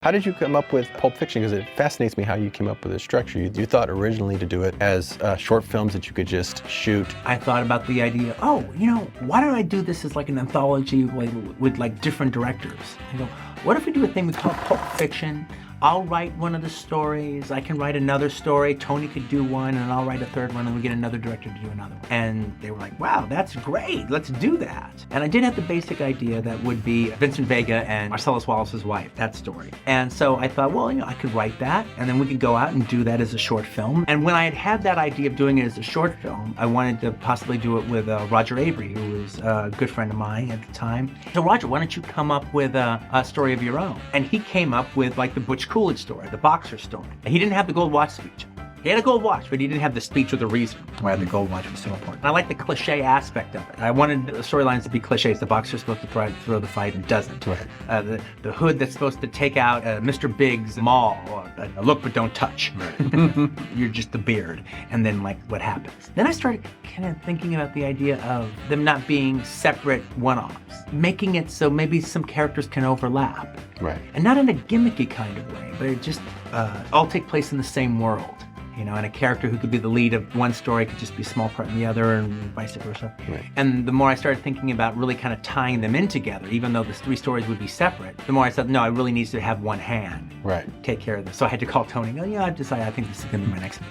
How did you come up with Pulp Fiction? Because it fascinates me how you came up with the structure. You thought originally to do it as short films that you could just shoot. I thought about the idea, why don't I do this as like an anthology with like different directors? I go, what if we do a thing we call Pulp Fiction? I'll write one of the stories, I can write another story, Tony could do one, and I'll write a third one, and we get another director to do another one. And they were like, wow, that's great, let's do that. And I did have the basic idea that would be Vincent Vega and Marcellus Wallace's wife, that story. And so I thought, well, I could write that, and then we could go out and do that as a short film. And when I had that idea of doing it as a short film, I wanted to possibly do it with Roger Avery, who was a good friend of mine at the time. So Roger, why don't you come up with a story of your own? And he came up with like the Butch Coolidge story, the boxer story. He didn't have the gold watch speech. He had a gold watch, but he didn't have the speech or the reason why the gold watch was so important. I like the cliche aspect of it. I wanted the storylines to be cliches. The boxer's supposed to throw the fight and doesn't. Right. The hood that's supposed to take out Mr. Big's maul, or look but don't touch. Right. You're just the beard. And then like what happens? Then I started kind of thinking about the idea of them not being separate one-offs. Making it so maybe some characters can overlap. Right. And not in a gimmicky kind of way, but it just all take place in the same world. And a character who could be the lead of one story could just be a small part in the other, and vice versa. Right. And the more I started thinking about really kind of tying them in together, even though the three stories would be separate, the more I said, no, I really need to have one hand Right. take care of this. So I had to call Tony and go, yeah, I've decided I think this is going to be my next